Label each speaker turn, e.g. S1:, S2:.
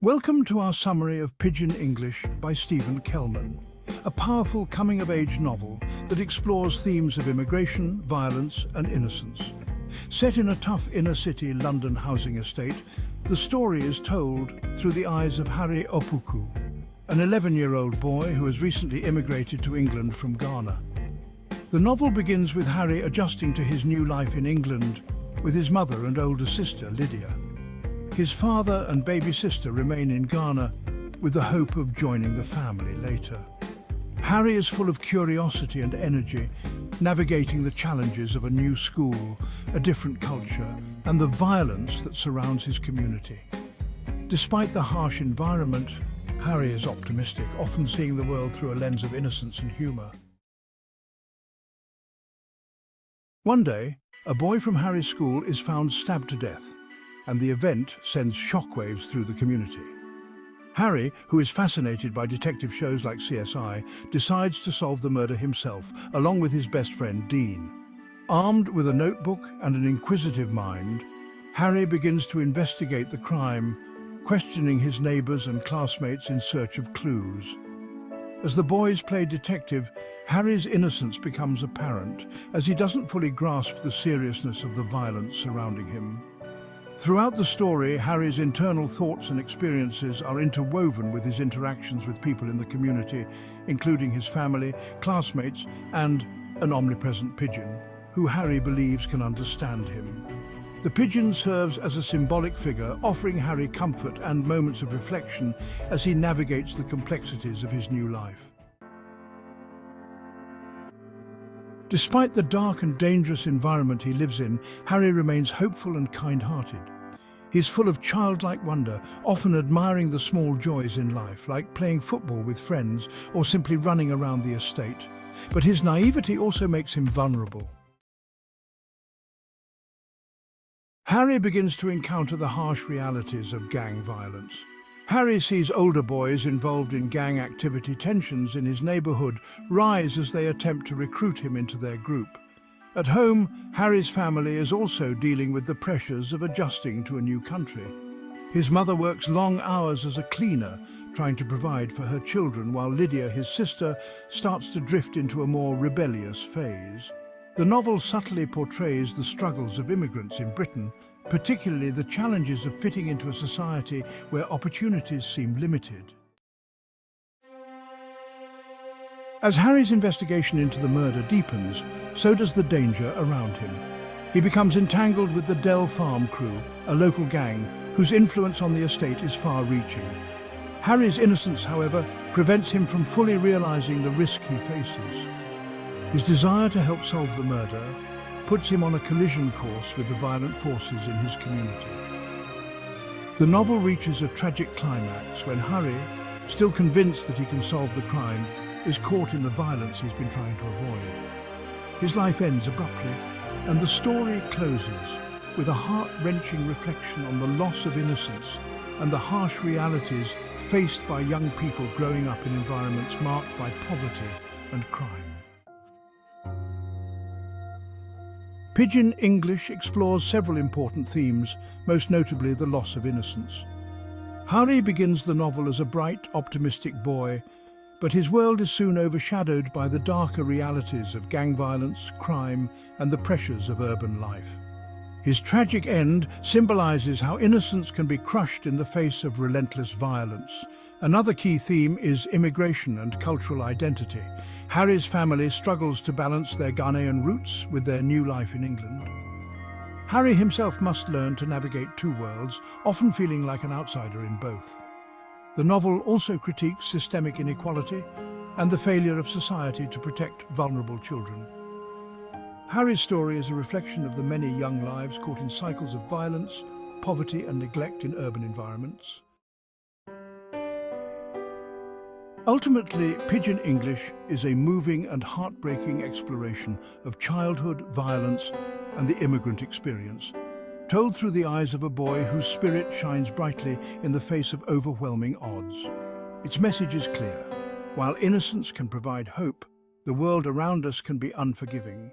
S1: Welcome to our summary of Pigeon English by Stephen Kelman, a powerful coming-of-age novel that explores themes of immigration, violence and innocence. Set in a tough inner-city London housing estate, the story is told through the eyes of Harri Opoku, an 11-year-old boy who has recently immigrated to England from Ghana. The novel begins with Harri adjusting to his new life in England with his mother and older sister, Lydia. His father and baby sister remain in Ghana with the hope of joining the family later. Harri is full of curiosity and energy, navigating the challenges of a new school, a different culture, and the violence that surrounds his community. Despite the harsh environment, Harri is optimistic, often seeing the world through a lens of innocence and humour. One day, a boy from Harri's school is found stabbed to death, and the event sends shockwaves through the community. Harri, who is fascinated by detective shows like CSI, decides to solve the murder himself, along with his best friend Dean. Armed with a notebook and an inquisitive mind, Harri begins to investigate the crime, questioning his neighbours and classmates in search of clues. As the boys play detective, Harri's innocence becomes apparent, as he doesn't fully grasp the seriousness of the violence surrounding him. Throughout the story, Harri's internal thoughts and experiences are interwoven with his interactions with people in the community, including his family, classmates, and an omnipresent pigeon, who Harri believes can understand him. The pigeon serves as a symbolic figure, offering Harri comfort and moments of reflection as he navigates the complexities of his new life. Despite the dark and dangerous environment he lives in, Harri remains hopeful and kind-hearted. He's full of childlike wonder, often admiring the small joys in life, like playing football with friends or simply running around the estate. But his naivety also makes him vulnerable. Harri begins to encounter the harsh realities of gang violence. Harri sees older boys involved in gang activity. Tensions in his neighbourhood rise as they attempt to recruit him into their group. At home, Harri's family is also dealing with the pressures of adjusting to a new country. His mother works long hours as a cleaner, trying to provide for her children, while Lydia, his sister, starts to drift into a more rebellious phase. The novel subtly portrays the struggles of immigrants in Britain, particularly the challenges of fitting into a society where opportunities seem limited. As Harri's investigation into the murder deepens, so does the danger around him. He becomes entangled with the Dell Farm Crew, a local gang whose influence on the estate is far-reaching. Harri's innocence, however, prevents him from fully realizing the risk he faces. His desire to help solve the murder puts him on a collision course with the violent forces in his community. The novel reaches a tragic climax when Harri, still convinced that he can solve the crime, is caught in the violence he's been trying to avoid. His life ends abruptly, and the story closes with a heart-wrenching reflection on the loss of innocence and the harsh realities faced by young people growing up in environments marked by poverty and crime. Pigeon English explores several important themes, most notably the loss of innocence. Harri begins the novel as a bright, optimistic boy, but his world is soon overshadowed by the darker realities of gang violence, crime, and the pressures of urban life. His tragic end symbolizes how innocence can be crushed in the face of relentless violence. Another key theme is immigration and cultural identity. Harri's family struggles to balance their Ghanaian roots with their new life in England. Harri himself must learn to navigate two worlds, often feeling like an outsider in both. The novel also critiques systemic inequality and the failure of society to protect vulnerable children. Harri's story is a reflection of the many young lives caught in cycles of violence, poverty and neglect in urban environments. Ultimately, Pigeon English is a moving and heartbreaking exploration of childhood, violence, and the immigrant experience, told through the eyes of a boy whose spirit shines brightly in the face of overwhelming odds. Its message is clear. While innocence can provide hope, the world around us can be unforgiving.